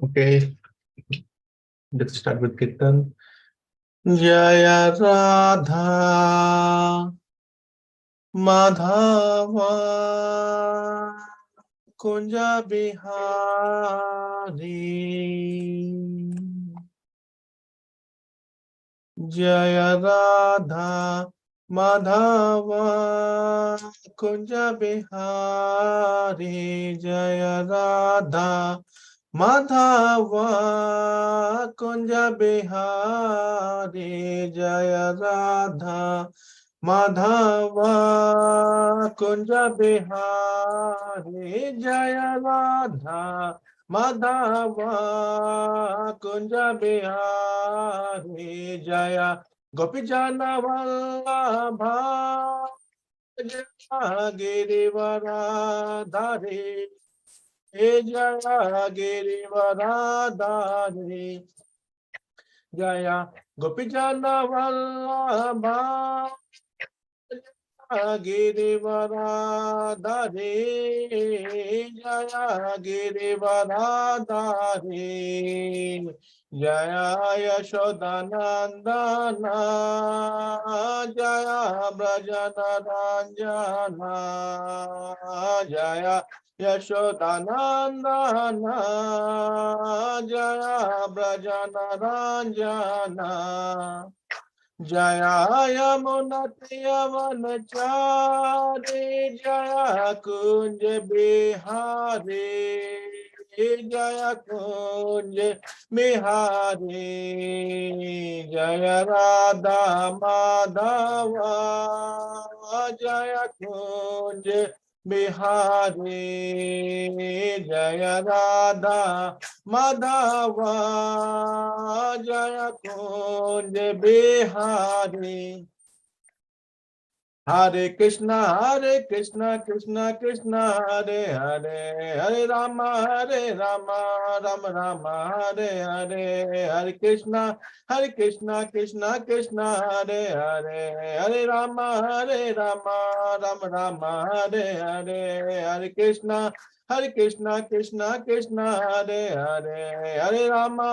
Okay, let's start with Kirtan. Jaya Radha Madhava Kunja Bihari. Jaya Radha Madhava Kunja Bihari. Jaya Radha Madhava Kunja Bihari. Jaya Radha Madhava Kunja Bihari. Jaya Radha Madhava Kunja Bihari. Jaya Gopijana Vallabha Jaya Girivaradhari. Jaya Girivaradhari. Jaya Gopijana Vallabha Girivaradhari. Jaya Girivaradhari. Jaya Yashodanandana. Jaya Brajanaranjana. Jaya Yashodanandana. Jaya Brajanaranjana. Jaya Yamunatiya Vanachari. Jaya Kunj Bihari. Jaya Kunj Bihari. Jaya Radha Madhava. Jaya Kunj Bihari. Jaya Radha Madhava. Jaya Kunj Bihari. Hare Krishna, Krishna Krishna, Hare Hare, Hare Rama, Rama Rama, Hare Hare, Hare Krishna, Krishna Krishna, Hare Hare, Hare Rama, Rama Rama, Hare Hare, Hare Krishna, Krishna, Hare Hare, Hare Rama,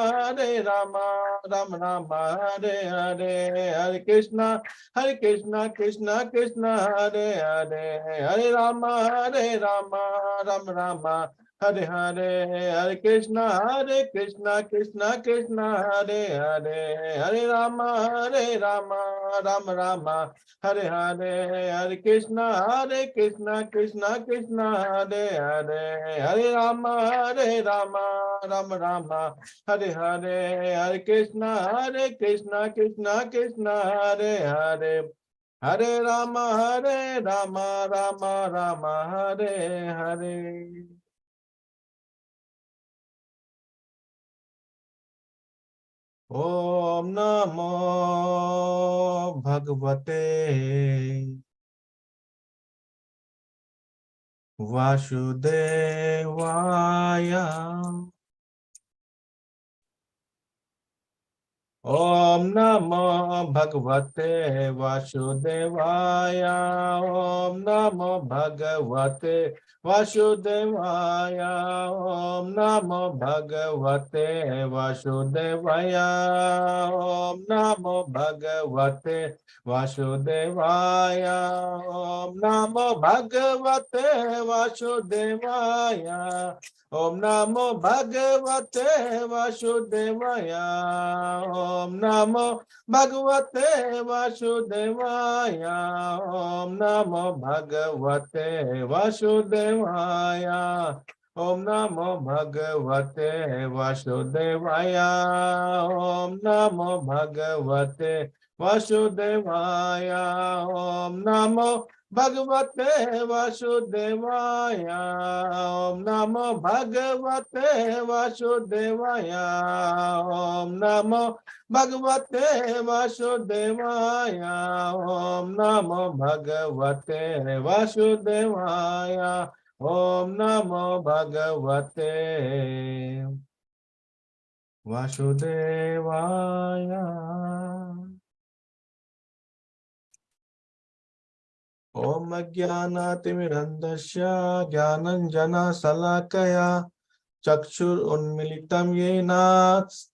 Rama Rama, Hare Hare, Hare Krishna, Krishna Krishna, Hare Hare, Hare Rama, Rama Hare Hare, Hare Krishna, Krishna, Hare Hare, Hare Rama, Rama Hare Hare, Hare Krishna, Krishna, Hare Hare, Hare Rama, Rama Hare Hare, Hare Krishna, Krishna, Hare Hare, Hare Rama, Rama, Hare Hare. Om Namo Bhagavate Vasudevaya. Om Namo Bhagavate Vasudevaya. Om Namo Bhagavate Vasudevaya. Om Namo Bhagavate Vasudevaya. Om Namo Bhagavate Vasudevaya. Om Namo Bhagavate Vasudevaya. Om Namo Bhagavate Vasudevaya. Om Namo Bhagavate Vasudevaya. Om Namo Bhagavate Vasudevaya. Om Namo Bhagavate Vasudevaya. Om Namo Bhagavate Vasudevaya. Om Namo Bhagavate Vasudevaya. Om Namo Bhagavate Vasudevaya. Om Namo Bhagavate Vasudevaya. Om Namo Bhagavate Vasudevaya. Om Namo Bhagavate Vasudevaya. Om Jnanatimirandasya Jnananjana Salakaya चक्षुर उन्मिलितं येन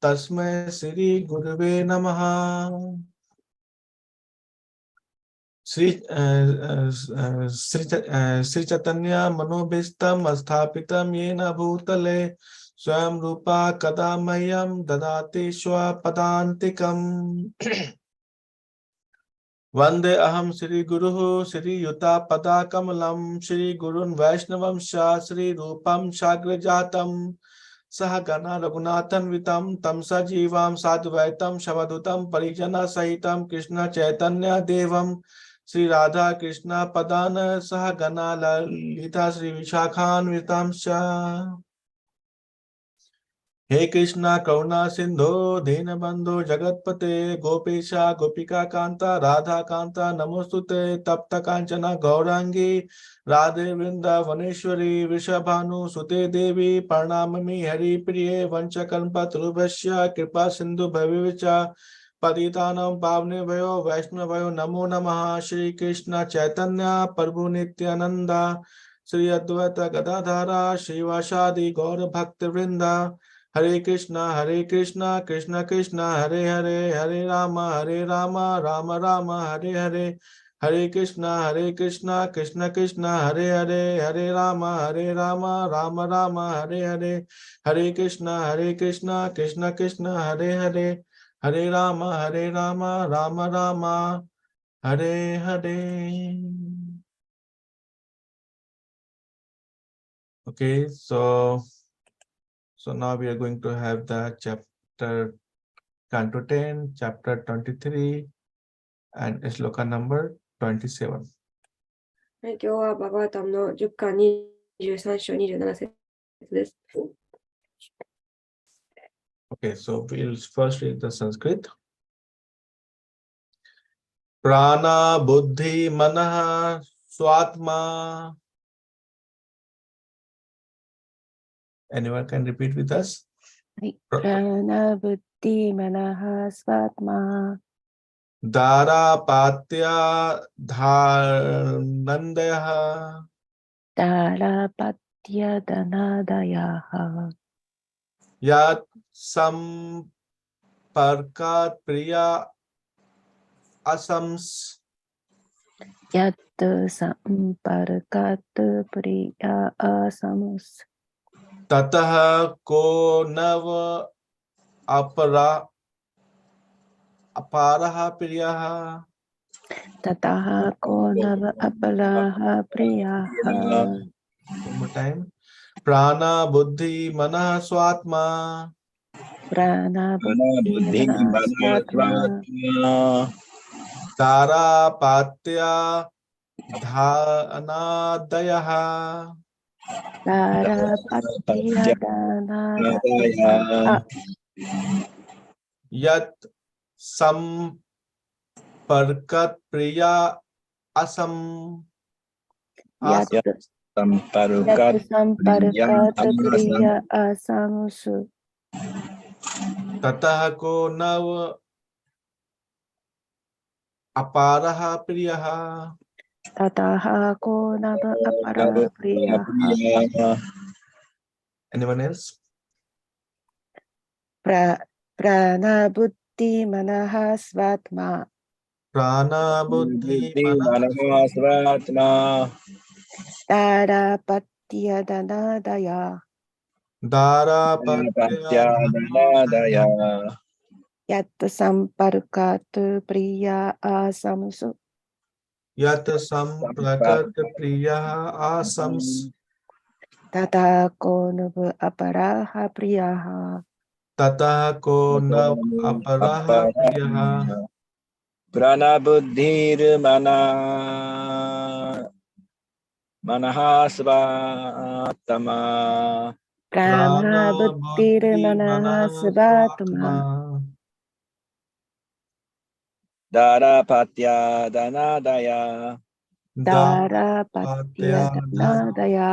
तस्मै श्री गुरुवे नमः। श्री चैतन्य मनोभीष्टं स्थापितं येन भूतले स्वयं रूपा कदा मह्यं ददाति स्वपदान्तिकम्। वंदे अहम श्री गुरुः श्रीयुतापदाकमलं श्री गुरुन् वैष्णवं श्री रूपं साग्रजातं सह गणा रघुनाथान्वितं तं सजीवां साद्वैतं शवदूतं परिजन सहितं कृष्ण चैतन्य देवं श्री राधा कृष्ण पदान सह गणा ललिता श्री विशाखान्वितं च। हे कृष्णा करुणा सिंधु दीनबंधु जगतपते गोपेशा गोपिका कांता राधा कांता नमोस्तुते तप्त कांचना गौरांगी राधे वृंदावनेश्वरी वृषभानु सुते देवी प्रणाममि हरिप्रिये वंशकल्पतरुभ्यश्च कृपा सिंधु भवेच्च पतितानां पावनेभ्यो वैष्णवयो नमो नमः। श्री कृष्ण चैतन्य प्रभु नित्यानंद श्री अद्वैत गदाधर श्रीवासादि गौर भक्त वृंदा हरे Krishna Krishna Krishna Hare Hare Hare Ram Ram Ram Hare Hare Hare Krishna Krishna Krishna Hare Hare Hare Ram Ram Ram Hare Hare Hare Krishna Krishna Krishna Hare Hare Hare Ram Ram Ram Hare Hare. Okay, so now we are going to have the chapter Canto 10, chapter 23, and shloka number 27. はい、今日はバガータムの10巻23章27節です。Okay, so we'll first read the Sanskrit. Prana buddhi manaha swatma. Anyone can repeat with us? Prana buddhi manaha svatma. Darapatya dhanandayaha. Darapatya dhanadayaha. Yat samparkat priya asams. Yat samparkat priya asams. Tataha ko nav aparaha priyaha. Tataha ko nav apalaha priyaha. One more time. Prana buddhi mana swatma. Prana buddhi mana swatma. Tara patya dhanadayaha. Darapatya dhanadayaha. Yat samparkat priya asam. Yat samparkat priya asamsu. Tataha ko nav aparaha priyaha. Tataha ko nav apara priyaha. Anyone else? Prana buddhi manaha svatma. Prana buddhi manaha svatma. Darapatya dhanadaya. Darapatya dhanadaya. Yat samparkat priya asamsu. Yat samprakat priya asams. Tata ko nav aparaha priyaha. Tataha ko nav aparaha priyaha. Prana buddhir manaha svatma. Prana buddhir manaha svatma. Darapatya dhanadaya. Darapatya dhanadaya.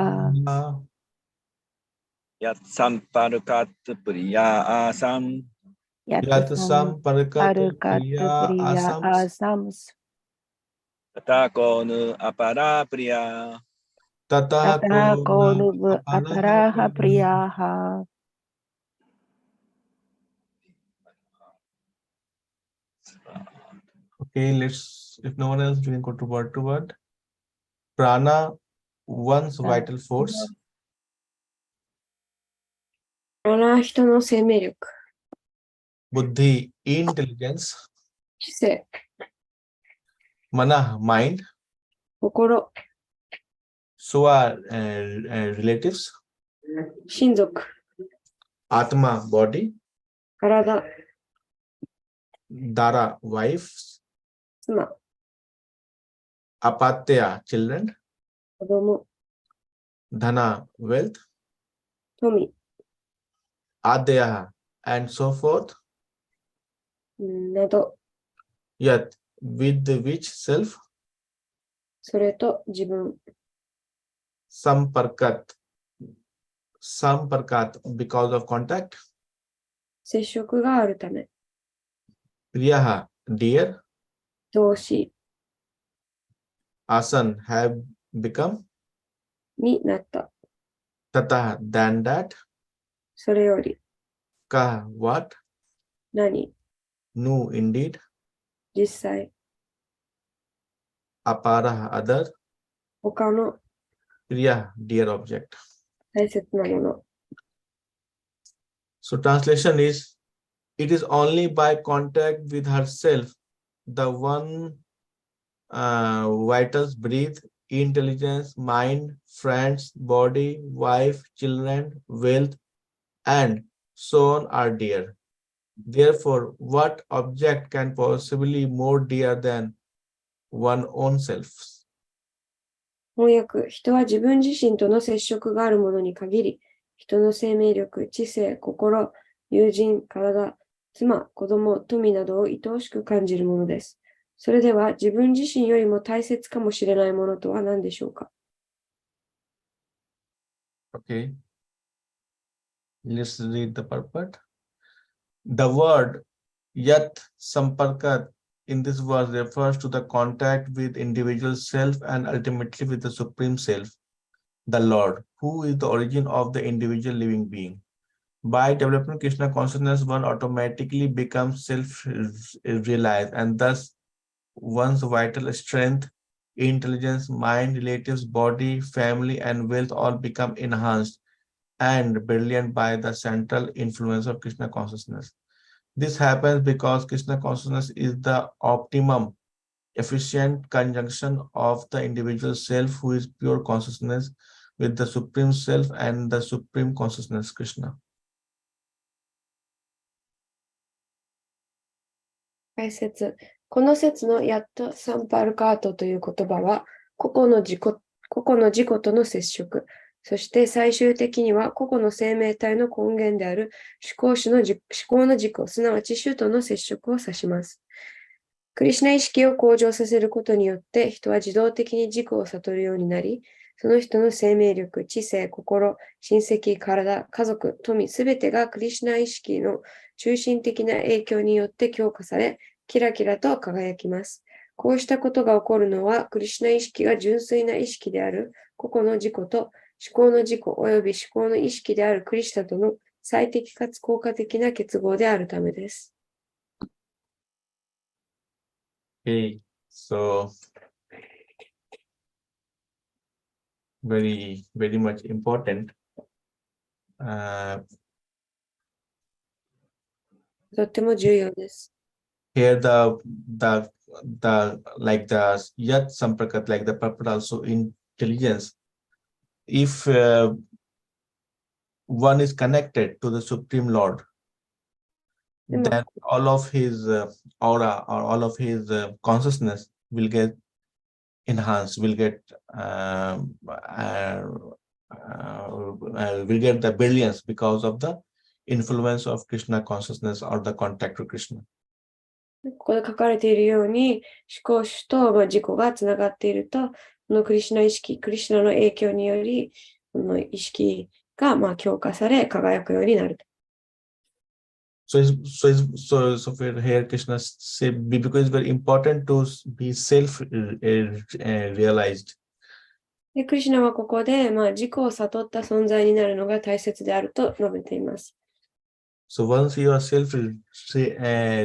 Yat samparkat priya asam. Yat samparkat priya asams. Tata ko nu apara priya. Tata Tata ko kona nubu apanaha aparaha priyaha. priyaha. Okay, let's, if no one else, we can go to word to word. Prana, one's vital force. あら、人の生命力、 Buddhi, intelligence. 知性、 Mana, mind. 心、 Swa, relatives. 親族、 Atma, body. 体、 Dara, wife. 妻、 Apatya, children. 子供、 Dhana, wealth. 富、 Adya, and so forth. など、 Yet, with which self. それと自分、 Samparkat. Samparkat, because of contact. 接触があるため、 Priyaha, dear. 動詞 Asan, have become. になった。 Tata, than that. それより、 Ka, what. 何、 Nu, indeed. 実際、 Apara, other. 他の Priya, dear object. 大切なもの。 So translation is, it is only by contact with herself, the one vitals, breathe, intelligence, mind, friends, body, wife, children, wealth, and so on are dear. Therefore, what object can possibly more dear than one own self? 翻訳、人は自分自身との接触があるものに限り、人の生命力、知性、心、友人、体、妻、子供、富などを愛おしく感じるものです。それでは自分自身よりも大切かもしれないものとは何でしょうか？ Okay, let's read the purport. The word yat samparkat in this verse refers to the contact with individual self and ultimately with the supreme self, the Lord, who is the origin of the individual living being. By developing Krishna consciousness, one automatically becomes self-realized, and thus one's vital strength, intelligence, mind, relatives, body, family, and wealth all become enhanced and brilliant by the central influence of Krishna consciousness. This happens because Krishna consciousness is the optimum, efficient conjunction of the individual self, who is pure consciousness, with the supreme self and the supreme consciousness, Krishna. 解説。この説のやっとサンパルカートという言葉は、個々の自己との接触、そして最終的には個々の生命体の根源である思考の自己、すなわち主との接触を指します。クリシュナ意識を向上させることによって人は自動的に自己を悟るようになり、その人の生命力、知性、心、親戚、体、家族、富、すべてがクリシュナ意識の中心的な影響によって強化され、キラキラと輝きます。こうしたことが起こるのは、クリシュナ意識が純粋な意識である個々の自己と思考の自己及び思考の意識であるクリシュナとの最適かつ効果的な結合であるためです。Okay, so very much important. とっても重要です。Here the like the yat samprakat, like the purport also intelligence. If one is connected to the Supreme Lord, then all of his aura or all of his consciousness will get enhanced, will get the brilliance because of the influence of Krishna consciousness or the contact to Krishna. ここで書かれているように、思考主と自己がつながっていると、このクリシュナ意識、クリシュナの影響により、この意識が強化され、輝くようになる。So for here Krishna say, because it's very important to be self realized. で、クリシュナはここで、自己を悟った存在になるのが大切であると述べています。So once you are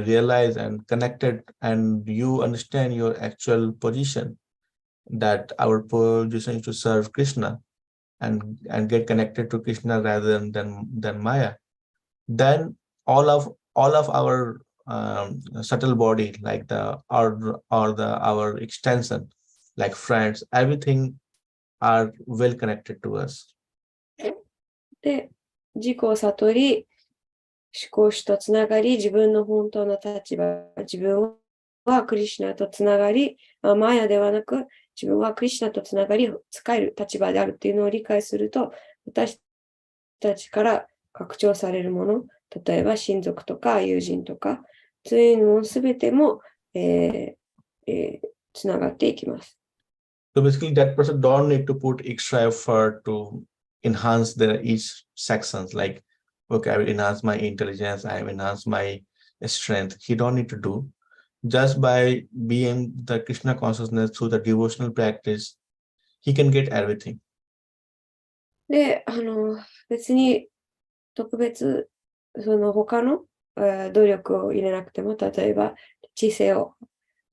realized and connected and you understand your actual position, that our position is to serve Krishna and get connected to Krishna rather than Maya, then all of our subtle body, like our extension, like friends, everything are well connected to us. で、自己を悟り、思考主とつながり、自分の本当の立場、自分はクリシュナとつながり、マヤではなく、自分はクリシュナとつながり、使える立場であるっていうのを理解すると、私たちから拡張されるもの、例えば親族とか友人とか、そういうのすべても、つながっていきます。So basically, that person don't need to put extra effort to enhance their each sections. Like, okay, I will enhance my intelligence, I will enhance my strength. He don't need to do. Just by being the Krishna consciousness through the devotional practice, he can get everything. で、別に特別、その他の、努力を入れなくても、例えば知性を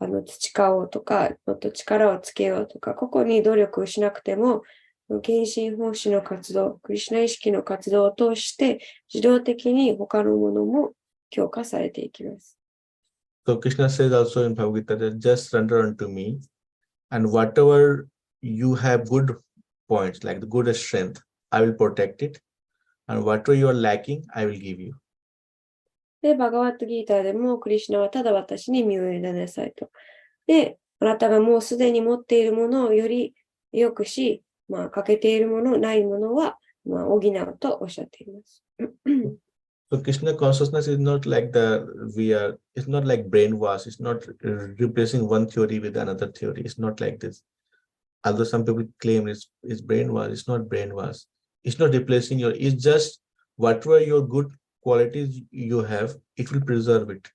培おうとか、もっと力をつけようとか、個々に努力をしなくても、献身奉仕の活動、クリシュナ意識の活動を通して、自動的に他のものも強化されていきます。So Krishna says also in Bhagavad Gita that just surrender unto me, and whatever you have good points, like the good strength, I will protect it, and whatever you are lacking, I will give you. で、バガワットギーターでも、クリシュナはただ私に身を委ねなさいと。で、あなたがもうすでに持っているものをより良くし、欠けているもの、ないものは、補うとおっしゃっています。So Krishna consciousness is not like it's not like brainwash. It's not replacing one theory with another theory. It's not like this. Although some people claim it's brainwash, it's not brainwash. It's not replacing it's just whatever your good qualities you have, it will preserve it.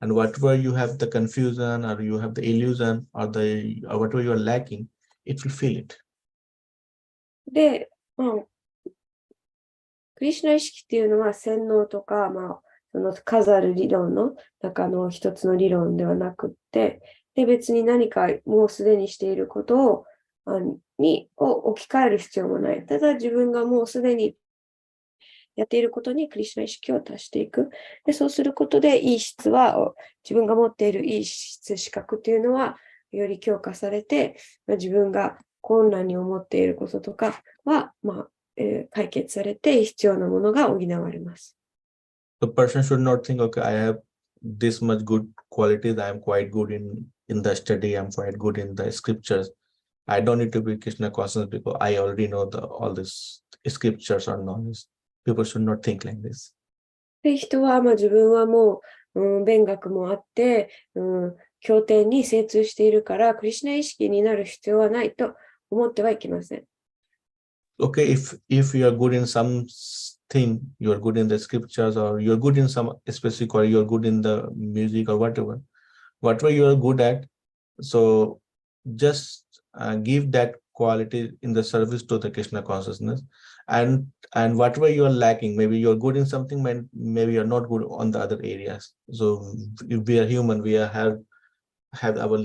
And whatever you have the confusion or you have the illusion or whatever you are lacking, it will fill it. で、クリシュナ意識っていうのは洗脳とか、その数ある理論の中の一つの理論ではなくって、で、別に何かもうすでにしていることを置き換える必要もない。ただ自分がもうすでにやっていることにクリシュナ意識を足していく。で、そうすることでいい質は、自分が持っているいい質、資格っていうのはより強化されて、自分が困難に思っていることとかは、解決されて必要なものが補われます。The person should not think, okay, I have this much good qualities. I am quite good in the study. I'm quite good in the scriptures. I don't need to be Krishna conscious because I already know all these scriptures or knowledge. People should not think like this. で、人は自分はもう、勉学もあって、経典に精通しているから、クリシュナ意識になる必要はないと思ってはいけません。Okay, if you are good in something, you are good in the scriptures, or you're good in some specific, or you're good in the music or whatever you are good at, so just give that quality in the service to the Krishna consciousness, and whatever you are lacking, maybe you're good in something, maybe you're not good on the other areas. So if we are human, we have our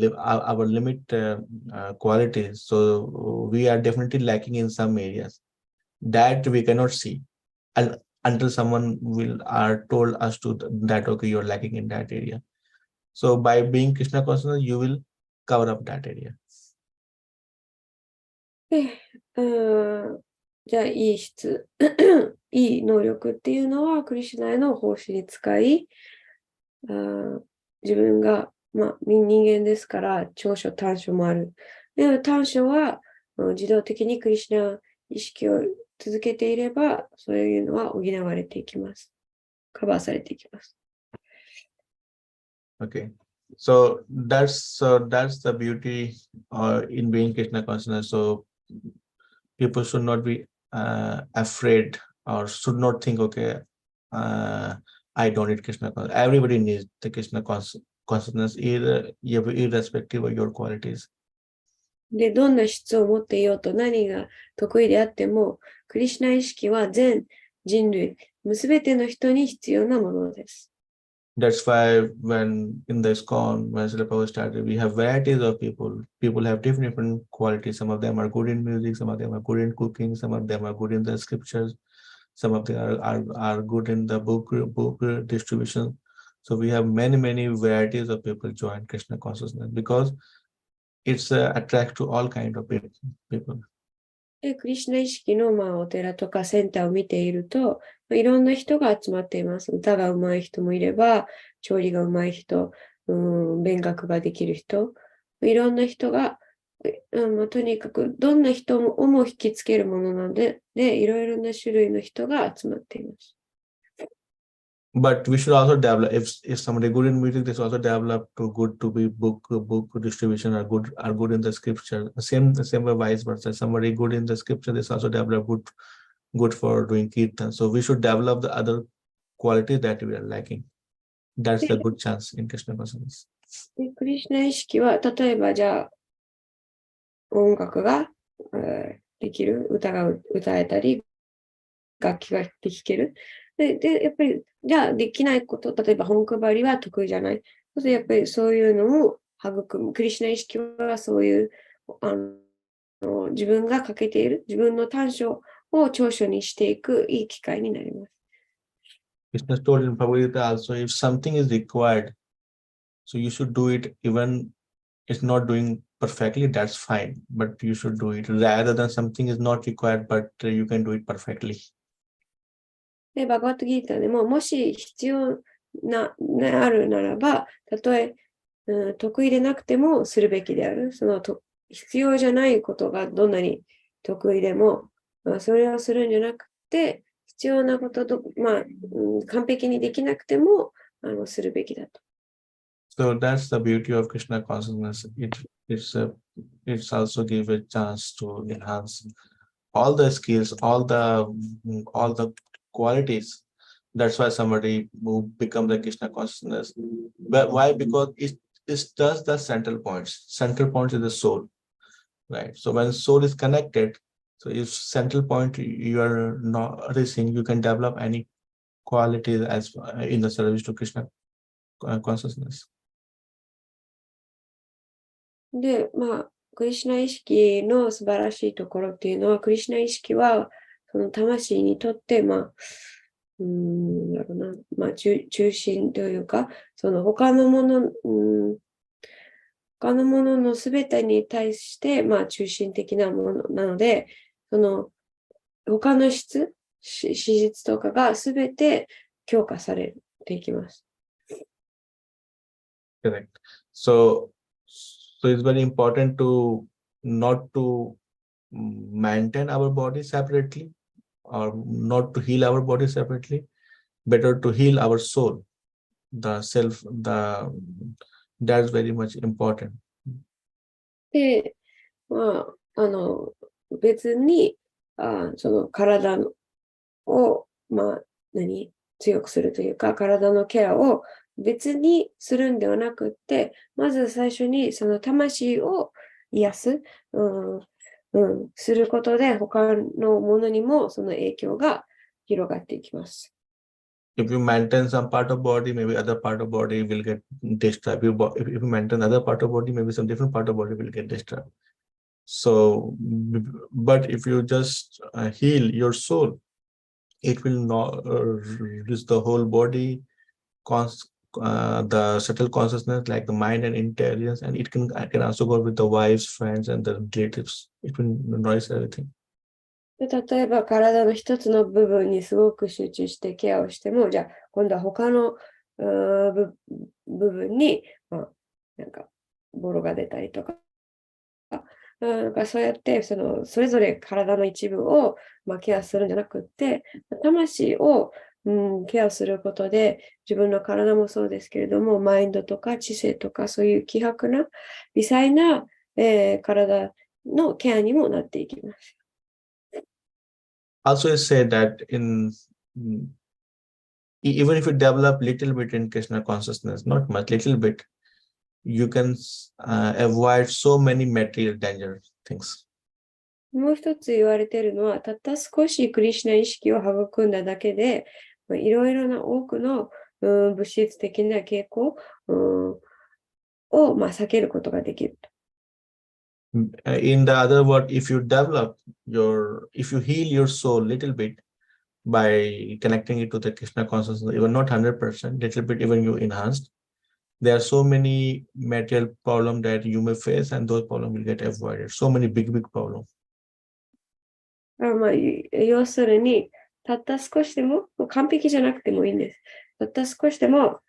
limit qualities, so we are definitely lacking in some areas that we cannot see, and until someone are told us to that, okay, you're lacking in that area. So by being Krishna consciousness, you will cover up that area. で、じゃあ、いい質、いい能力っていうのは、クリシュナへの奉仕に使い、自分が、人間ですから、長所短所もある。で、短所は、自動的にクリシュナ意識を続けていれば、そういうのは補われていきます。カバーされていきます。Okay. So that's the beauty in being Krishna consciousness. So people should not be afraid or should not think, okay, I don't need Krishna consciousness. Everybody needs the Krishna consciousness, irrespective of your qualities. で、どんな質を持っていようと何が得意であっても、クリシュナ意識は全人類、すべての人に必要なものです。That's why when in the ISKCON, when Srila Prabhupada started, we have varieties of people. People have different qualities. Some of them are good in music, some of them are good in cooking, some of them are good in the scriptures, some of them are good in the book distribution. So we have many varieties of people join Krishna consciousness because it's attracts to all kind of people. で、クリシュナ意識の、お寺とかセンターを見ていると、いろんな人が集まっています。歌が上手い人もいれば、調理が上手い人、勉学ができる人、いろんな人が、とにかくどんな人をも引きつけるものなので、いろいろな種類の人が集まっています。But we should also develop if somebody good in music, they should also develop to good to be book distribution are good in the scripture. Same way vice versa. Somebody good in the scripture, they also develop good for doing kirtan. So we should develop the other qualities that we are lacking. That's the good chance in Krishna consciousness. でクリシュナ意識は、例えばじゃあ、音楽が、できる、歌が歌えたり、楽器が弾ける。で、やっぱり、じゃあできないこと、例えば本配りは得意じゃない。やっぱりそういうのを育む。クリシュナ意識はそういう自分が欠けている、自分の短所を長所にしていくいい機会になります。Krishna told in Bhagavad Gita also, if something is required, so you should do it even it's not doing perfectly, that's fine. But you should do it rather than something is not required, but you can do it perfectly. で、バガバットギーターでも、もし必要あるならば、たとえ、得意でなくてもするべきである。必要じゃないことがどんなに得意でも、それをするんじゃなくて、必要なことと、完璧にできなくてもするべきだと。So that's the beauty of Krishna consciousness. It's also give a chance to enhance all the skills, all the qualities. That's why somebody who becomes the Krishna consciousness. But why? Because it does the central points. Central point is the soul, right? So when soul is connected, so if central point you are not reaching, you can develop any qualities as in the service to Krishna consciousness. で、クリシュナ意識の素晴らしいところっていうのは、クリシュナ意識は、その魂にとって、中心というか、その他のもののすべてに対して、中心的なものなので、その他の史実とかがすべて強化されていきます。Correct. So it's very important to not to maintain our body separately or not to heal our body separately. Better to heal our soul, the self, that's very much important. で、別に、その体を、強くするというか、体のケアを別にするんではなくって、まず最初にその魂を癒す、することで、他のものにもその影響が広がっていきます。If you maintain some part of body, maybe other part of body will get disturbed. If you maintain other part of body, maybe some different part of body will get disturbed. So, but if you just heal your soul, it will not reach the whole body, the subtle consciousness like the mind and intelligence, and it can also go with the wives, friends, and the relatives. It will noise everything. で例えば体の一つの部分にすごく集中してケアをしても、じゃあ今度は他の部分に、ボロが出たりとか、そうやってそれぞれ体の一部を、ケアするんじゃなくって、魂を、ケアすることで自分の体もそうですけれども、マインドとか知性とかそういう希薄な微細な、体のケアにもなっていきます。Also, it's said that even if you develop little bit in Krishna consciousness, not much, little bit, you can avoid so many material danger things. もう一つ言われているのは、たった少しクリシュナ意識を育んだだけで、いろいろな多くの物質的な傾向を避けることができると。In the other word, if you heal your soul little bit by connecting it to the Krishna consciousness, even not 100%, little bit even you enhanced, there are so many material problems that you may face and those problems will get avoided. So many big problems. 要するに、たった少しでも、完璧じゃなくてもいいんです。たった少しでも、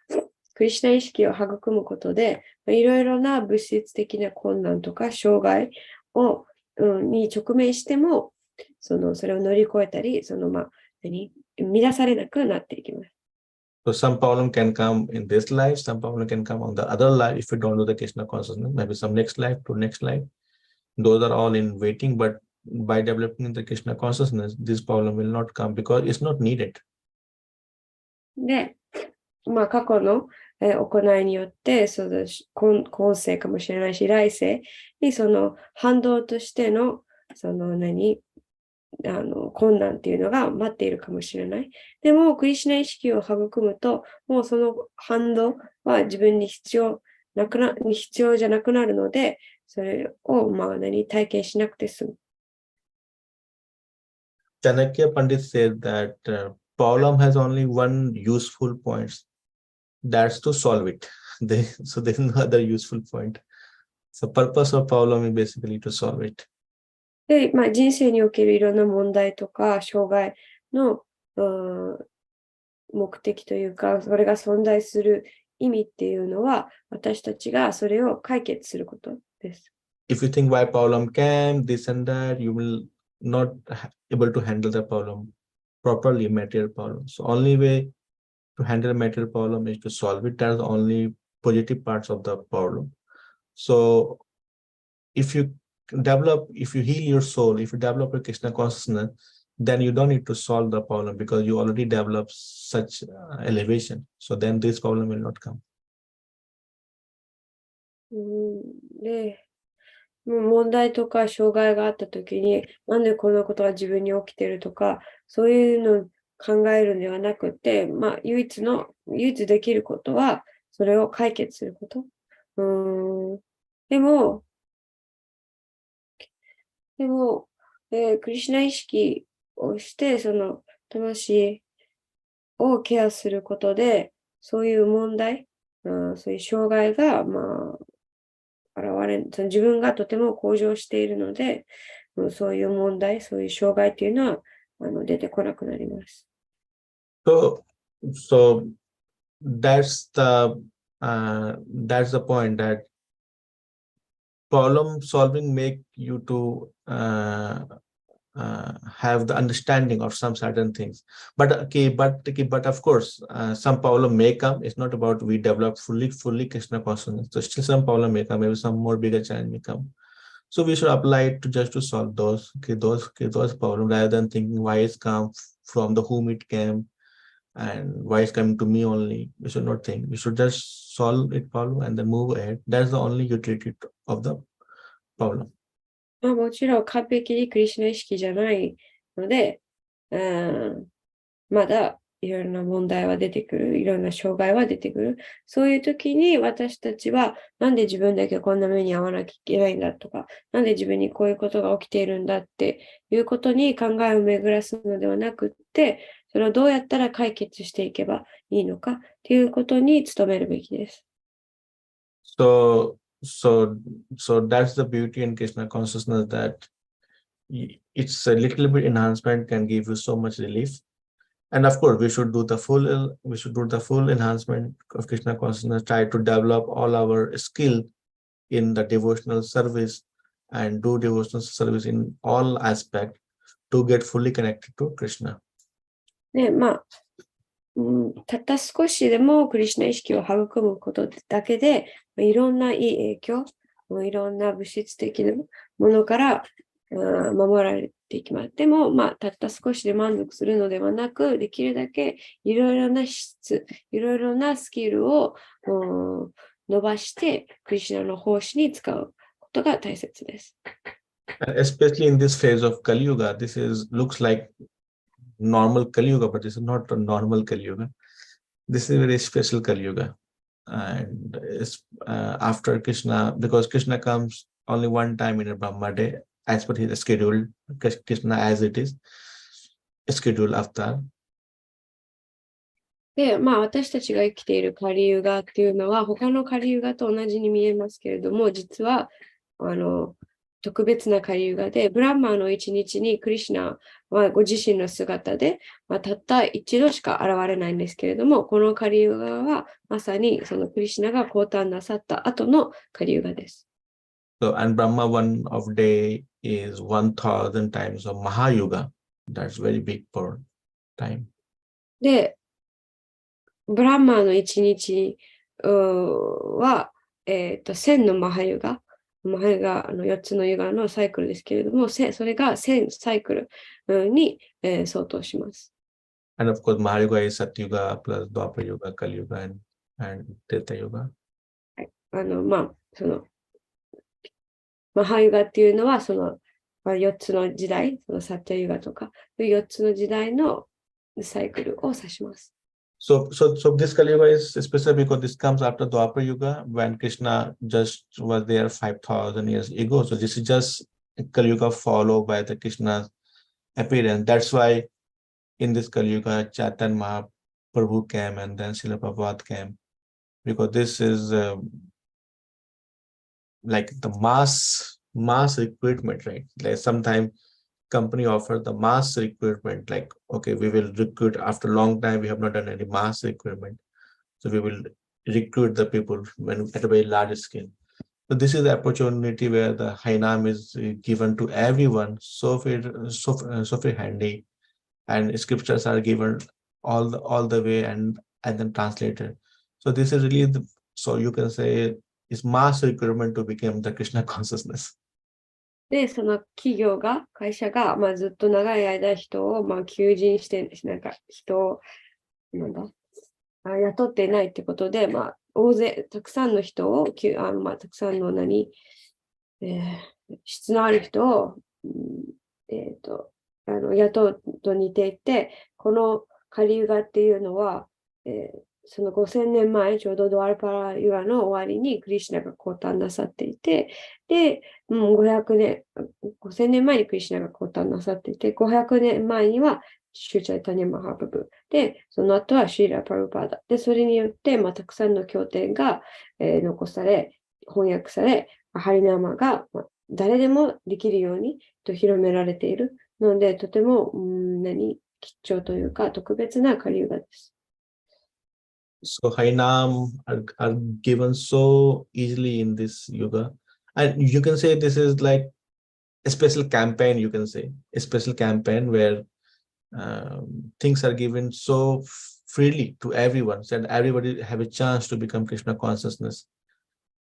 クリシュナ意識を育むことで、いろいろな物質的な困難とか障害に直面しても、それを乗り越えたり、乱されなくなっていきます。So some problem can come in this life, some problem can come on the other life if you don't do the Krishna consciousness, maybe some next life to next life. Those are all in waiting, but by developing the Krishna consciousness, this problem will not come because it's not needed. で、過去の行いによって、今世かもしれないし、来世に反動としての、困難っていうのが待っているかもしれない。でも、クリシュナ意識を育むと、もうその反動は自分に必要じゃなくなるので、それを体験しなくて済む。Chanakya Pandit said that problem has only one useful point. That's to solve it. So there's no other useful point. So purpose of problem is basically to solve it. で、人生におけるいろんな問題とか障害の目的というか、それが存在する意味っていうのは、私たちがそれを解決することです。If you think why problem came, this and that, you will not able to handle the problem properly, material problem. So only way to handle material problem is to solve it. That's the only positive parts of the problem. So if you heal your soul, if you develop a Krishna consciousness, then you don't need to solve the problem because you already develop such elevation. So then this problem will not come. で、問題とか障害があったときに、なんでこんなことが自分に起きてるとか、そういうのを考えるんではなくて、唯一できることは、それを解決すること。でも、クリシュナ意識をして、魂をケアすることで、そういう問題、そういう障害が、自分がとても向上しているので、そういう問題、そういう障害っていうのは出てこなくなります。So that's the point that problem solving make you to have the understanding of some certain things. But of course, some problem may come. It's not about we develop fully Krishna consciousness. So still some problem may come. Maybe some more bigger challenge may come. So we should apply it to solve those problems rather than thinking why it's come from the whom it came and why it's coming to me only. We should not think. We should just solve it problem and then move ahead. That's the only utility of the problem. もちろん完璧にクリシュナ意識じゃないので、まだいろいろな問題は出てくる、いろんな障害は出てくる。そういう時に私たちは、なんで自分だけこんな目に遭わなきゃいけないんだとか、なんで自分にこういうことが起きているんだっていうことに考えを巡らすのではなくって、それをどうやったら解決していけばいいのかっていうことに努めるべきです。So that's the beauty in Krishna consciousness, that it's a little bit enhancement can give you so much relief. And of course, we should do the full enhancement of Krishna consciousness, try to develop all our skill in the devotional service and do devotional service in all aspects to get fully connected to Krishna. で、たった少しでもクリシュナ意識を育むことだけで、いろんないい影響、いろんな物質的なものから守られていきます。でも、たった少しで満足するのではなく、できるだけいろいろな質、いろいろなスキルを伸ばして、クリシュナの奉仕に使うことが大切です。And especially in this phase of Kali Yuga, looks like normal Kali Yuga, but this is not a normal Kali Yuga. This is a very special Kali Yuga. And after Krishna, because Krishna comes only one time in a Brahma day, as per his schedule, Krishna as it is, schedule avatar. で、私たちが生きているカリユガっていうのは、他のカリユガと同じに見えますけれども、実は、特別なカリユガで、ブランマーの一日にクリシュナはご自身の姿で、たった一度しか現れないんですけれども、このカリユガはまさにそのクリシュナが降誕なさった後のカリユガです。So, and Brahma one of day is 1000 times of Mahayuga. That's very big for time. で、ブランマーの一日は、1000のマハユガ4つのユガのサイクルですけれども、それが1000サイクルに、相当します。And of course, Mahayuga is Satyuga plus Dwapar Yuga, Kali Yuga, and Treta Yuga. はい、そのマハユガっていうのは、その、4つの時代、そのサティユガとか、4つの時代のサイクルを指します。So this Kali Yuga is special because this comes after Dwapar Yuga when Krishna just was there 5,000 years ago. So this is just Kali Yuga followed by the Krishna's appearance. That's why in this Kali Yuga, Chaitanya Mahaprabhu came and then Srila Prabhupada came, because this is like the mass recruitment, right? Like sometimes company offer the mass recruitment, like, okay, we will recruit after a long time, we have not done any mass recruitment, so we will recruit the people at a very large scale. So this is the opportunity where the Harinam is given to everyone, so very handy, and scriptures are given all the way and then translated. So this is really so you can say it's mass recruitment to become the Krishna consciousness. で、その会社が、ずっと長い間人を、求人して、人を、雇っていないってことで、大勢、たくさんの人を、たくさんの質のある人を、雇うと似ていて、このカリユガっていうのは、その5000年前、ちょうどドアルパラユガの終わりにクリシュナが降誕なさっていて、で、5000年前にクリシュナが降誕なさっていて、500年前にはシュチャイタニャマハプブで、その後はシーラ・パルパーダ。で、それによって、たくさんの経典が、残され、翻訳され、ハリナーマが、誰でもできるようにと広められているので、とても、貴重というか、特別なカリユガです。So Harinam are given so easily in this yoga, and you can say this is like a special campaign. You can say a special campaign where things are given so freely to everyone, so that everybody have a chance to become Krishna consciousness.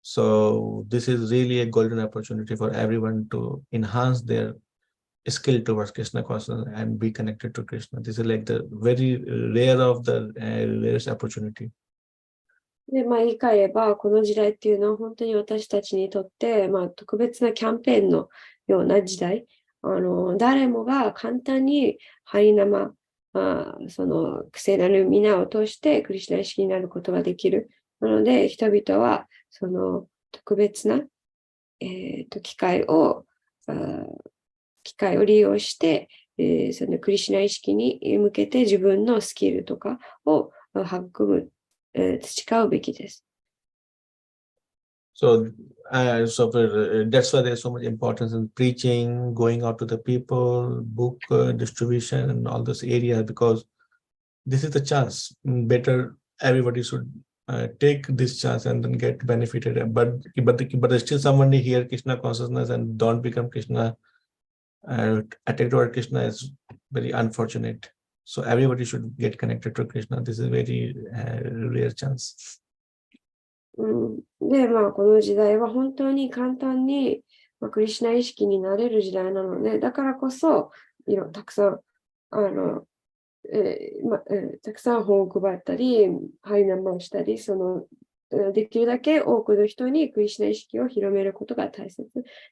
So this is really a golden opportunity for everyone to enhance their skill towards Krishna consciousness and be connected to Krishna. This is like the very rare of the rarest opportunity. で、言い換えれば、この時代っていうのは本当に私たちにとって、特別なキャンペーンのような時代。誰もが簡単にハリナマ、その聖なる皆を通してクリシュナ意識になることができる。なので、人々はその特別な、機会を利用して、そのクリシュナ意識に向けて自分のスキルとかを育む、培うべきです。So, that's why there's so much importance in preaching, going out to the people, book distribution, and all this area, because this is the chance. Better everybody should take this chance and then get benefited. But there's still someone here Krishna consciousness and don't become Krishna. Attack toward Krishna is very unfortunate. So everybody should get connected to Krishna. This is a very rare chance. で、この時代は本当に簡単に、クリシュナ意識になれる時代なので、だからこそ、たくさん、たくさん本を配ったり、ハリナマをしたり、そのできるだけ多くの人にクリシュナ意識を広めることが大切。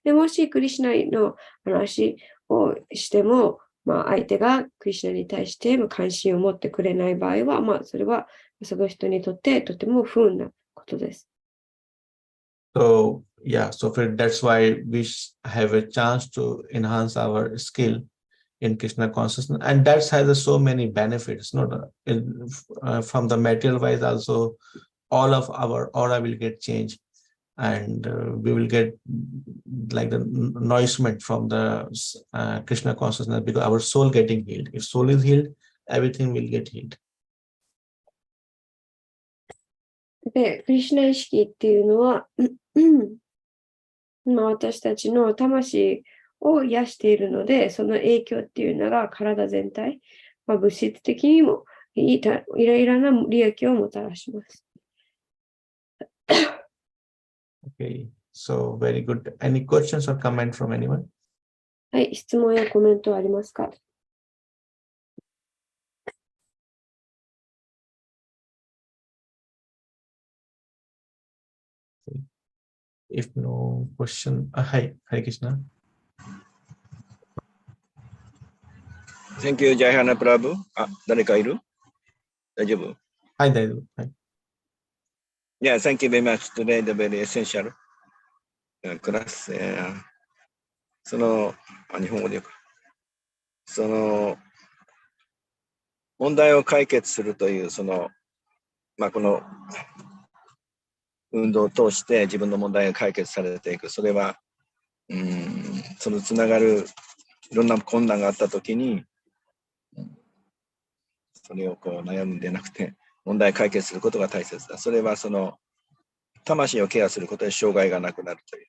でもしクリシュナの話をしても、相手がクリシュナに対して関心を持ってくれない場合は、それはその人にとってとても不運なことです。So yeah, so that's why we have a chance to enhance our skill in Krishna consciousness, and that has so many benefits. Not from the material wise, also all of our aura will get changed, and we will get like the nourishment from the Krishna consciousness, because our soul getting healed. If soul is healed, everything will get healed. で、クリシュナ意識っていうのは、私たちの魂を癒しているので、その影響っていうのが体全体、物質的にもいろいろな利益をもたらします。Okay, so very good. Any questions or comment from anyone? はい、質問やコメントありますか？ If no question, hi, Hare Krishna. Thank you, Jai Harinaam Prabhu. 誰かいる？大丈夫？ Hi, Daidu. Hi. Yeah, thank you very much. Today, the very essential class. 日本語で言うか。問題を解決するという、この運動を通して自分の問題が解決されていく。それは、そのつながるいろんな困難があったときに、それを悩むんでなくて、問題解決することが大切だ。それは魂をケアすることで障害がなくなるとい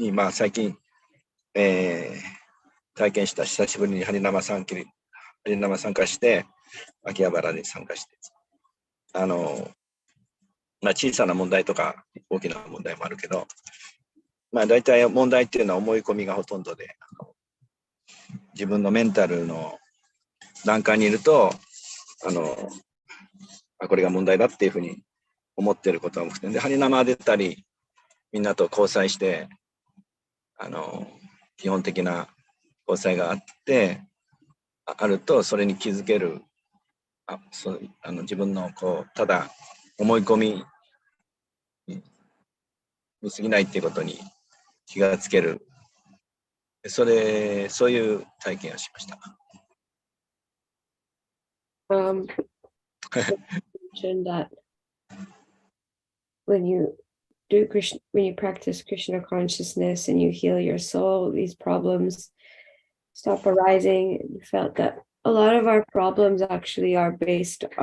うに、最近、体験した。久しぶりにハリナマ参加して、秋葉原に参加して、小さな問題とか大きな問題もあるけど、大体問題っていうのは思い込みがほとんどで、自分のメンタルの段階にいると、これが問題だっていうふうに思ってることが多くて、で、ハリナマ出たり、みんなと交際して、基本的な交際があると、それに気づける、自分のただ思い込みに過ぎないっていうことに気がつける。そういう体験をしました。mentioned that when you practice Krishna consciousness and you heal your soul, these problems stop arising. You felt that a lot of our problems actually are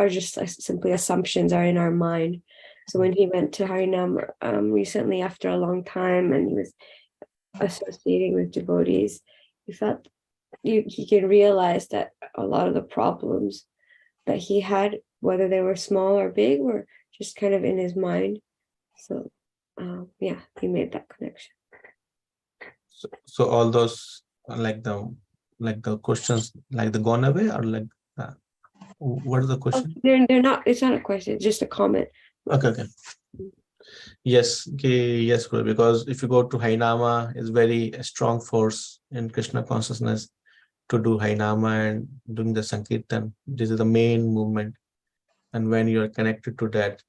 just simply assumptions are in our mind. So when he went to Harinam recently after a long time and he was associating with devotees, he felt he can realize that a lot of the problems that he had, whether they were small or big, were just kind of in his mind. So he made that connection. So all those like the questions, like the gone away, or like what is the question? They're not. It's not a question. It's just a comment. Okay. Yes, yes, Guru, because if you go to Hainama, it's very strong force in Krishna consciousness to do Hainama and doing the Sankirtan. This is the main movement. And when you are connected to that,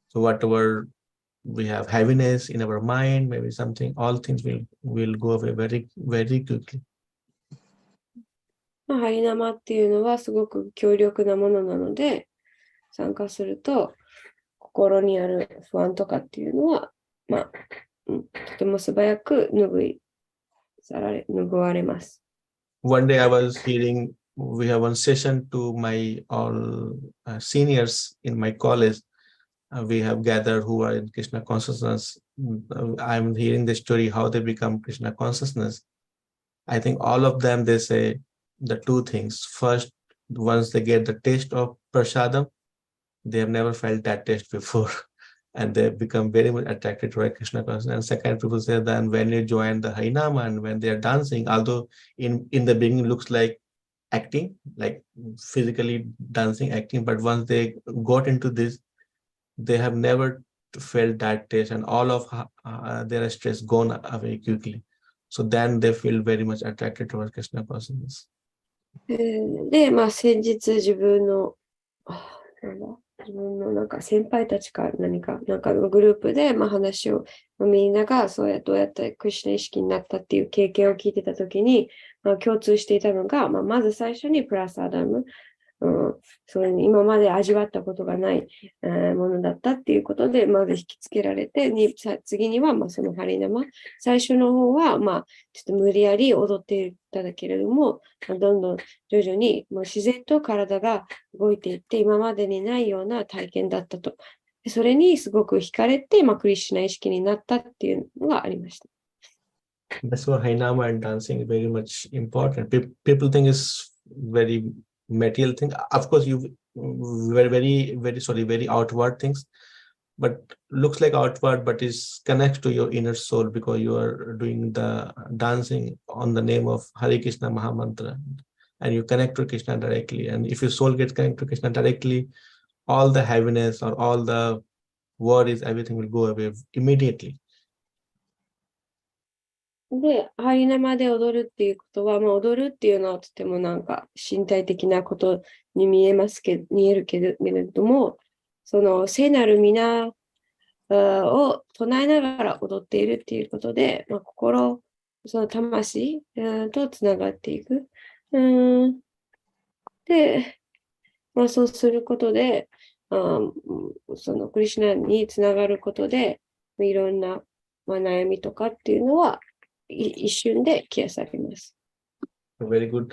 so whatever we have heaviness in our mind, maybe something, all things will go away very, very quickly. ハリナマっていうのはすごく強力なものなので、参加すると心にある不安とかっていうのは、とても素早く拭われます。One day I was hearing, we have one session to my all seniors in my college. We have gathered who are in Krishna consciousness. I'm hearing the story how they become Krishna consciousness. I think all of them, they say the two things. First, once they get the taste of prasadam, they have never felt that taste before. And they become very much attracted to Krishna consciousness. And second, people say that when you join the Harinama and when they are dancing, although in the beginning looks like acting, like physically dancing, acting, but once they got into this, they have never felt that taste, and all of their stress gone away quickly. So then they feel very much attracted towards Krishna consciousness. で、まあ先日自分の、なんだ、自分のなんか先輩たちか何か、なんかのグループで、まあ話を、みんながそうやどうやってクリシュナ意識になったっていう経験を聞いてたときに、まあ、共通していたのが、まあ、まず最初にプラスアダム、それに今まで味わったことがない、ものだったっていうことで、まず引きつけられて、次には、まあ、そのハリナマ、最初の方は、まあ、ちょっと無理やり踊っていただけれども、どんどん徐々にもう自然と体が動いていって、今までにないような体験だったと。それにすごく惹かれて、まあ、クリシュナ意識になったっていうのがありました。That's why Hainama and dancing is very much important. People think it's very material thing. Of course, you very outward things, but looks like outward, but is connects to your inner soul because you are doing the dancing on the name of Hare Krishna Mahamantra, and you connect to Krishna directly. And if your soul gets connected to Krishna directly, all the heaviness or all the worries, everything will go away immediately. で、ハリナマで踊るっていうことは、まあ、踊るっていうのはとてもなんか身体的なことに見えるけれども、その聖なる皆を唱えながら踊っているっていうことで、まあ、心、その魂とつながっていく。で、まあ、そうすることで、そのクリシュナにつながることで、いろんな、まあ、悩みとかっていうのは一瞬で消されます。A very good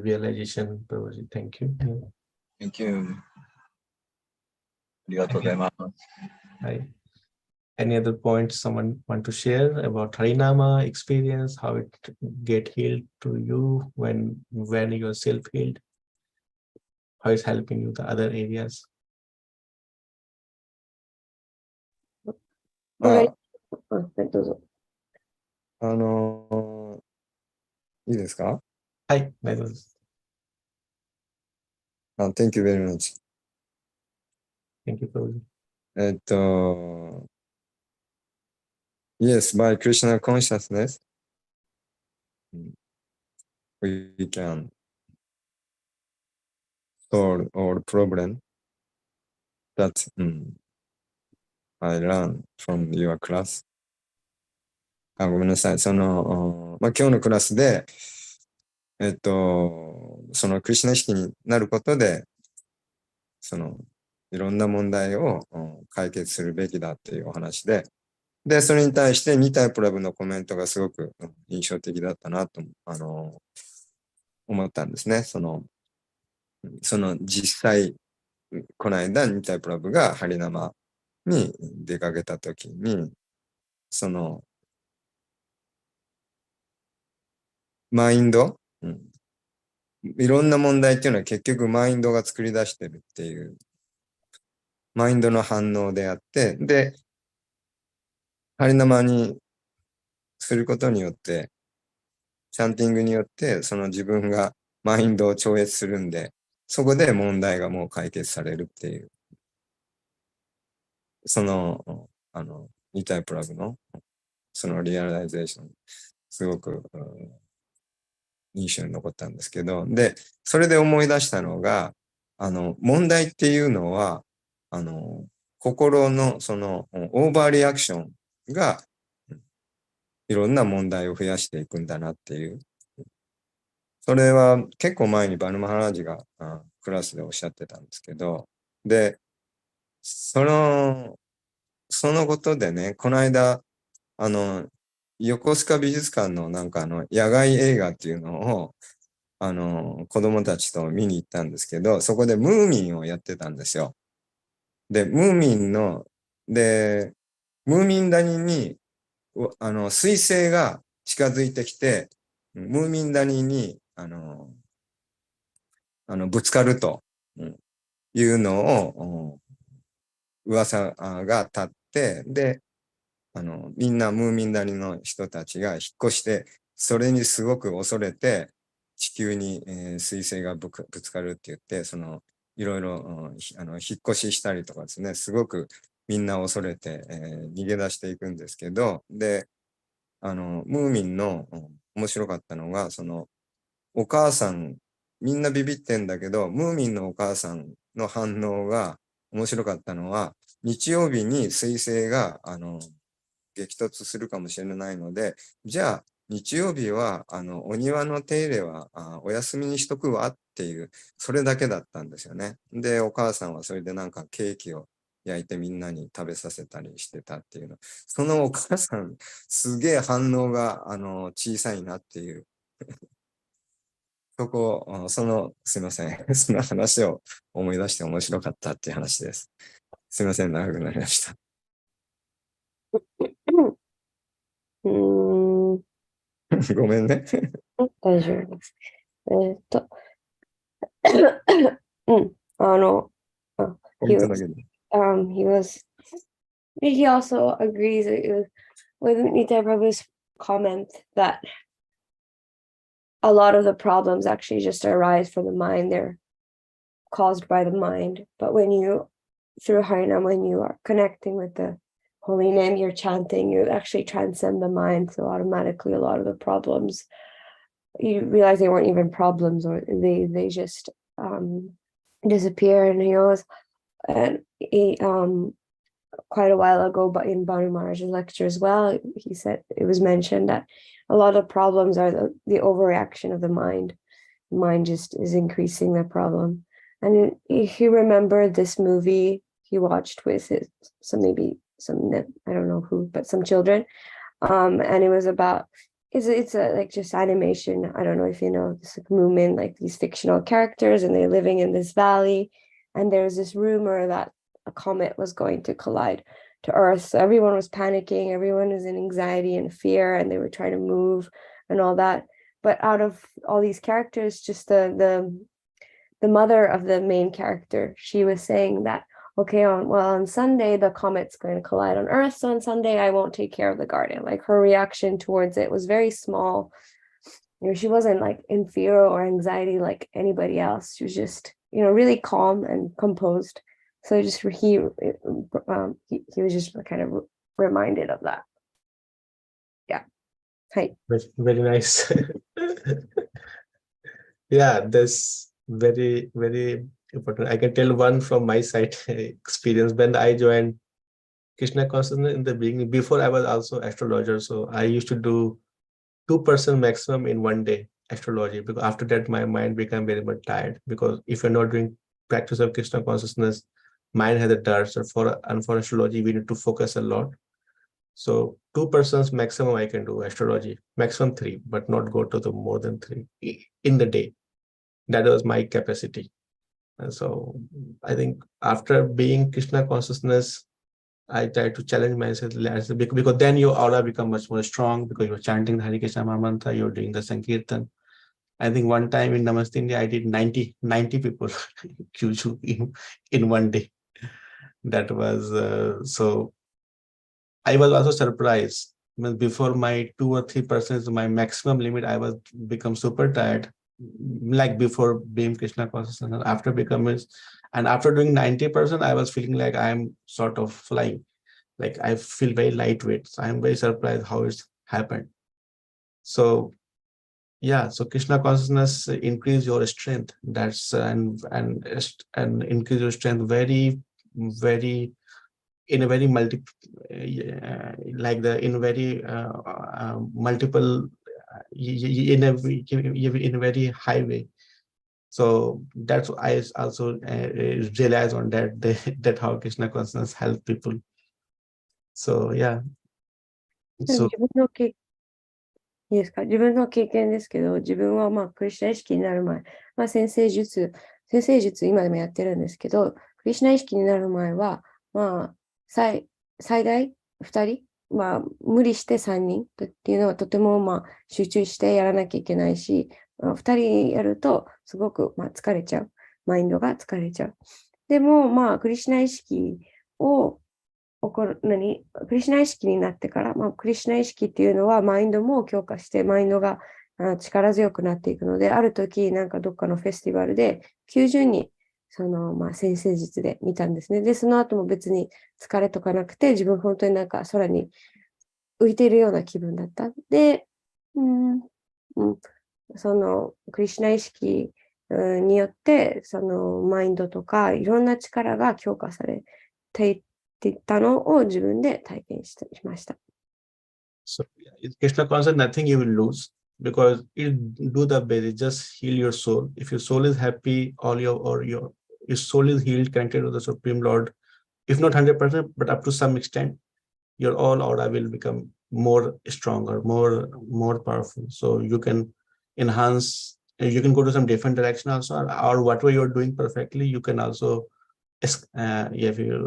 realization, Prabhuji. Thank you. Thank you. ありがとうございます。Hi. Any other points someone want to share about Harinama experience, how it get healed to you when you're self-healed, how it's helping you the other areas? はい、どうぞ。いいですか？はい、大丈夫です。Thank you very much. Thank you, Prabhuji. Yes, by Krishna consciousness, we can solve all problem that I learned from your class. ごめんなさい。今日のクラスで、そのクリシュナ意識になることで、いろんな問題を解決するべきだっていうお話で、それに対してニタイプラブのコメントがすごく印象的だったなと、思ったんですね。実際、この間ニタイプラブがハリナマに出かけたときに、マインド、いろんな問題っていうのは結局マインドが作り出してるっていう、マインドの反応であって、ハリナマにすることによって、チャンティングによって、自分がマインドを超越するんで、そこで問題がもう解決されるっていう、ニタイプラグの、リアライゼーション、すごく、印象に残ったんですけど、それで思い出したのが、問題っていうのは、心のオーバーリアクションが、いろんな問題を増やしていくんだなっていう。それは結構前にバヌマハラージがクラスでおっしゃってたんですけど、そのことでね、この間、横須賀美術館のなんか野外映画っていうのを、子供たちと見に行ったんですけど、そこでムーミンをやってたんですよ。ムーミン谷に、彗星が近づいてきて、ムーミン谷に、ぶつかるというのを、噂が立って、みんなムーミン谷の人たちが引っ越して、それにすごく恐れて、地球に、彗星がぶつかるって言って、いろいろ、引っ越ししたりとかですね、すごくみんな恐れて、逃げ出していくんですけど、で、ムーミンの、面白かったのが、その、お母さん、みんなビビってんだけど、ムーミンのお母さんの反応が面白かったのは、日曜日に彗星が、激突するかもしれないので、じゃあ、日曜日は、お庭の手入れはお休みにしとくわっていう、それだけだったんですよね。で、お母さんはそれでなんかケーキを焼いてみんなに食べさせたりしてたっていうの。そのお母さん、すげえ反応が、小さいなっていう。そこ、すいません。その話を思い出して面白かったっていう話です。すいません、長くなりました。うーん、ごめんね。大丈夫です。うん、ポイ he ントだ was, けで。he was, he also agrees with Nitai Prabhu's comment that a lot of the problems actually just arise from the mind. They're caused by the mind. But when you, through Harinam, when you are connecting with the holy name, you're chanting, you actually transcend the mind. So automatically a lot of the problems, you realize they weren't even problems, or they just disappear. And he quite a while ago, but in Banu Maharaj's lecture as well, he said it was mentioned that a lot of problems are the overreaction of the mind. The mind just is increasing the problem. And he remembered this movie he watched with maybe some, I don't know who, but some children. And it was about, it's a like just animation. I don't know if you know this like Moomin, like these fictional characters, and they're living in this valley. And there's this rumor that a comet was going to collide to Earth. So everyone was panicking, everyone was in anxiety and fear, and they were trying to move and all that. But out of all these characters, just the mother of the main character, she was saying that, okay, on Sunday, the comet's going to collide on Earth. So on Sunday, I won't take care of the garden. Like her reaction towards it was very small. She wasn't like in fear or anxiety like anybody else. She was just, really calm and composed. So just he was just kind of reminded of that. Yeah. Hi. Very nice. Yeah, that's very, very important. I can tell one from my side experience. When I joined Krishna consciousness in the beginning, before I was also astrologer, so I used to do 2% maximum in one day astrology, because after that my mind became very much tired, because if you're not doing practice of Krishna consciousness, mind has a dirt. So for astrology we need to focus a lot. So 2% maximum I can do astrology, maximum 3, but not go to the more than 3 in the day. That was my capacity. And so I think after being Krishna consciousness, I try to challenge myself because then your aura become much more strong, because you're chanting the Hare Krishna Mahamantra, you're doing the Sankirtan. I think one time in Namaste India, I did 90 people in one day. That was so I was also surprised. Before my 2 or 3%, my maximum limit, I was become super tired, like before being Krishna consciousness. And after becoming, and after doing 90%, I was feeling like I'm sort of flying. Like I feel very lightweight. So I'm very surprised how it's happened. So yeah, so Krishna consciousness increase your strength. That's and increase your strength very, very in a very like the in very multiple in a very high way. So that's I also realize on that that how Krishna consciousness help people. So yeah. So いいですか？自分の経験ですけど、自分はクリシュナ意識になる前、先生術今でもやってるんですけど、クリシュナ意識になる前は、最大2人、無理して3人っていうのはとても集中してやらなきゃいけないし、2人やるとすごく疲れちゃう。マインドが疲れちゃう。でも、クリシュナ意識をクリシュナ意識になってから、クリシュナ意識っていうのはマインドも強化して、マインドが力強くなっていくので、ある時、どっかのフェスティバルで90人先生術で見たんですね。で、その後も別に疲れとかなくて、自分本当になんか空に浮いているような気分だった。で、クリシュナ意識によって、マインドとか、いろんな力が強化されていってたのを自分で体験しました。So Krishna consciousness, nothing you will lose because it do the basic, just heal your soul. If your soul is happy, your soul is healed, connected to the Supreme Lord. If not 100%, but up to some extent, your all aura will become more stronger, more powerful. So you can enhance. You can go to some different direction also, or whatever you're doing perfectly, you can also you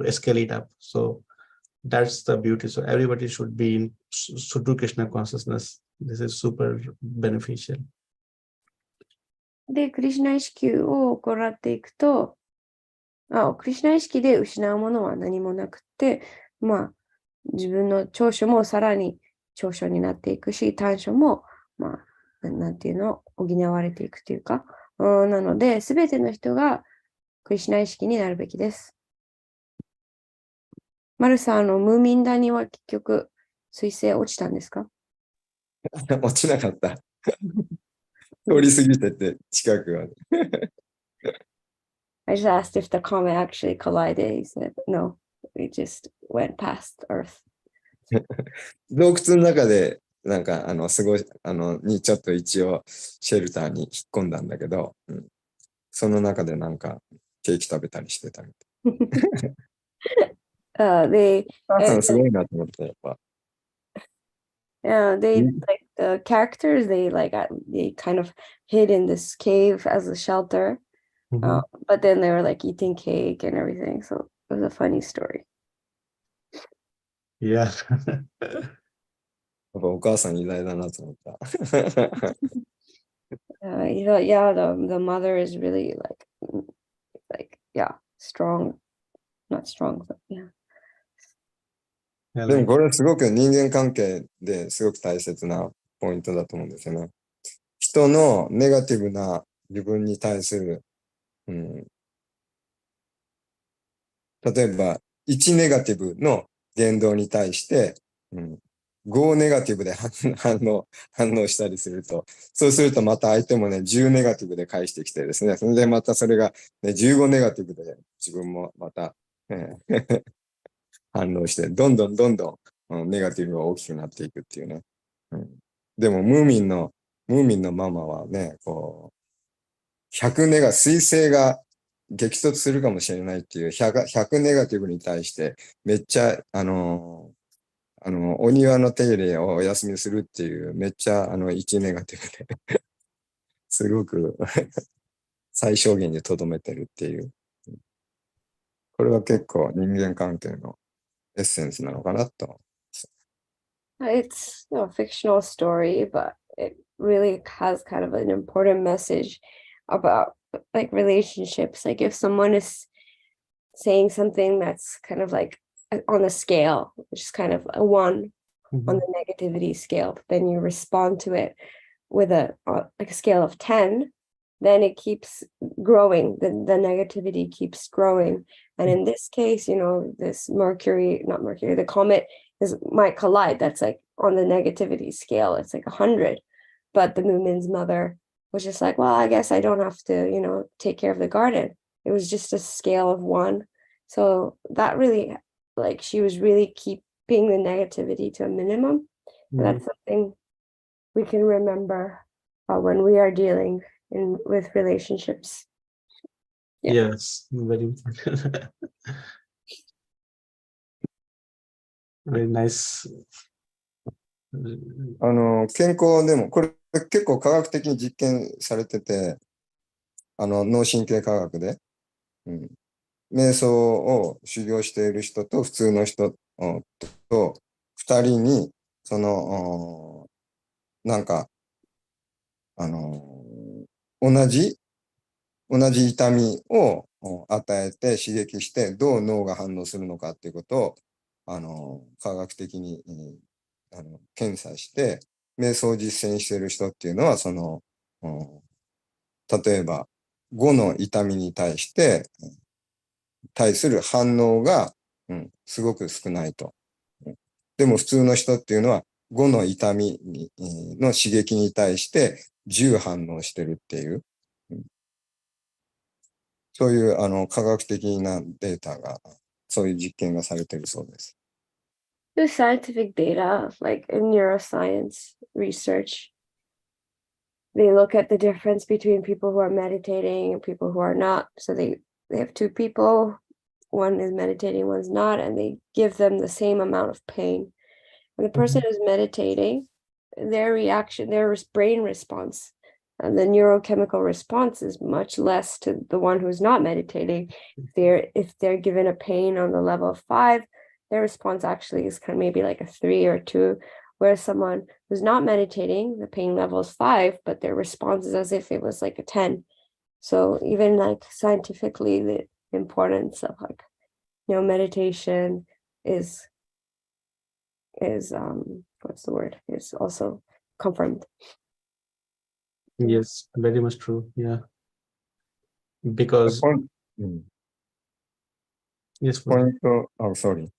escalate up. So that's the beauty. So everybody should be in Sudhu Krishna consciousness. This is super beneficial. で、クリシュナ意識を行っていくと、クリシュナ意識で失うものは何もなくて、自分の長所もさらに長所になっていくし、短所も、なんていうの、補われていくというか、なので、すべての人がクリシュナ意識になるべきです。マルさん、ムーミン谷は結局、彗星落ちたんですか？落ちなかった。通り過ぎてて、近くは。I just asked if the comet actually collided. He said, no, it just went past Earth. 洞窟の中で、なんか、ちょっと一応、シェルターに引っ込んだんだけど、その中でなんか、ケーキ食べたりしてたみたい。they 母さんすごいなと思って、やっぱ。they like the characters, they kind of hid in this cave as a shelter. But then they were like eating cake and everything. So it was a funny story. Yeah. やっぱお母さん偉大だなと思った。Yeah, the mother is really strong. Not strong, but yeah. でもこれはすごく人間関係ですごく大切なポイントだと思うんですよね。人のネガティブな自分に対する、例えば1ネガティブの言動に対して、5ネガティブで反応したりすると、そうするとまた相手もね、10ネガティブで返してきてですね、それでまたそれが、ね、15ネガティブで自分もまた、反応して、どんどんネガティブが大きくなっていくっていうね。でもムーミンのママはね、こう、彗星が激突するかもしれないっていう100ネガティブに対して、めっちゃ、お庭の手入れをお休みするっていう、めっちゃ、1ネガティブで、すごく最小限に留めてるっていう。これは結構人間関係のエッセンスなのかなと。It's a fictional story, but it really has kind of an important message about like relationships. Like if someone is saying something that's kind of like on a scale, which is kind of a 1 on the negativity scale, then you respond to it with a scale of 10, then it keeps growing. The negativity keeps growing. And in this case, this the comet might collide. That's like on the negativity scale, it's like 100. But the Moomin's mother was just like, well, I guess I don't have to, take care of the garden. It was just a scale of 1. So that really, she was really keeping the negativity to a minimum. And that's something we can remember when we are dealing with relationships. Yeah. Yes, very important. Very nice. 健康でも、これ結構科学的に実験されてて、脳神経科学で、瞑想を修行している人と普通の人と2人に、なんか、同じ痛みを与えて刺激してどう脳が反応するのかっていうことを科学的に、検査して瞑想を実践している人っていうのは例えば5の痛みに対する反応が、すごく少ないと。でも普通の人っていうのは5の痛みの刺激に対して10反応してるっていう、そういう科学的なデータが、そういう実験がされているそうです。There's scientific data, like in neuroscience research, they look at the difference between people who are meditating and people who are not. So they have two people, one is meditating, one's not, and they give them the same amount of pain. And the person who's meditating, their reaction, their brain response, and the neurochemical response is much less to the one who's not meditating. If they're given a pain on the level of 5, their response actually is kind of maybe like a 3 or 2, whereas someone who's not meditating, the pain level is 5, but their response is as if it was like a 10. So even like scientifically, the importance of like, meditation is what's the word, is also confirmed. Yes, very much true. Yeah. Because, yes, ポイント、sorry。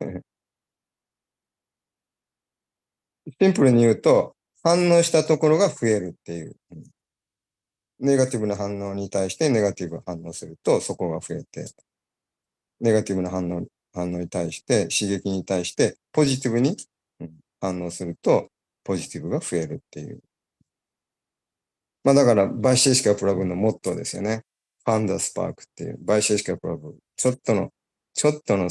シンプルに言うと、反応したところが増えるっていう。ネガティブな反応に対してネガティブ反応すると、そこが増えて、ネガティブな反応に対して、刺激に対してポジティブに反応すると、ポジティブが増えるっていう。まあだから、バイシェシカプラブのモットーですよね。ファンダスパークっていう、バイシェシカプラブ、ちょっとの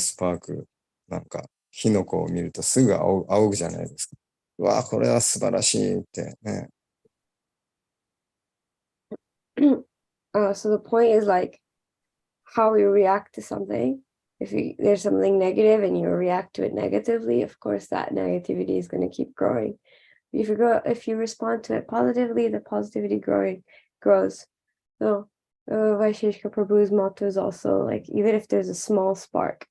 スパーク、なんか、火の粉を見るとすぐ仰ぐじゃないですか。うわあ、これは素晴らしいってね。So the point is like how you react to something. If there's something negative and you react to it negatively, of course that negativity is going to keep growing. If you respond to it positively, the positivity grows. So Vaisheshika Prabhu's motto is also like, even if there's a small spark,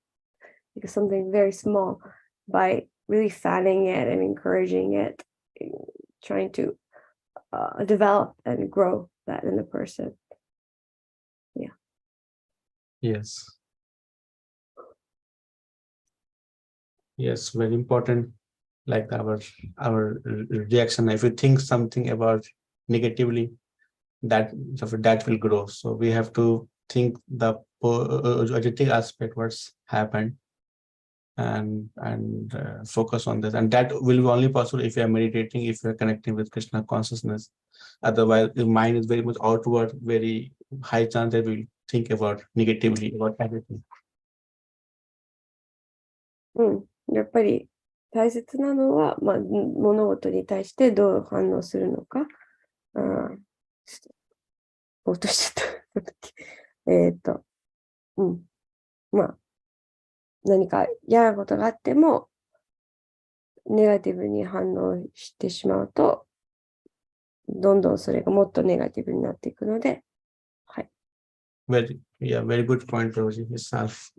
like something very small, by really fanning it and encouraging it, trying to develop and grow that in the person. Yeah. yes. Yes, very important. Like our reaction. If we think something about negatively, that will grow. So we have to think the positive aspect, what's happened, and focus on this. And that will be only possible if you are meditating, if you are connecting with Krishna consciousness. Otherwise, the mind is very much outward. Very high chance that we'll think about negatively about everything. やっぱり大切なのは、物事に対してどう反応するのか。落としちゃった。何か嫌なことがあっても、ネガティブに反応してしまうと、どんどんそれがもっとネガティブになっていくので、はい。Very good point, Rosie. Yourself,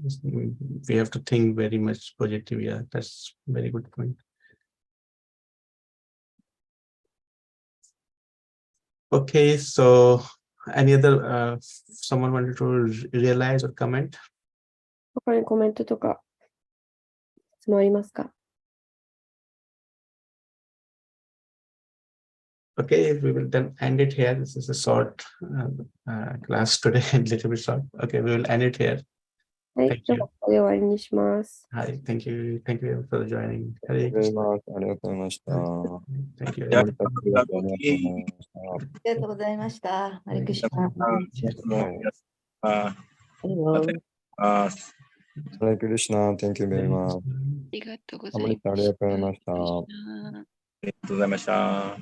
we have to think very much positive. Yeah, that's very good point. Okay, so any other someone wanted to realize or comment? 他にコメントとか質問ありますか？ Okay, we will then end it here. This is a short class today, a little bit short. Okay, we will end it here. はい、 Thank じゃあ you. ここで終わりにします。Hi, thank you for joining. ありがとうございました。 Thank you. や森田君ありがとうございました。ありがとうございました。ハレクリシナ。あハレクリシナ、Thank you very much. ありがとうございました。森田ありがとうございました。りがとうございました。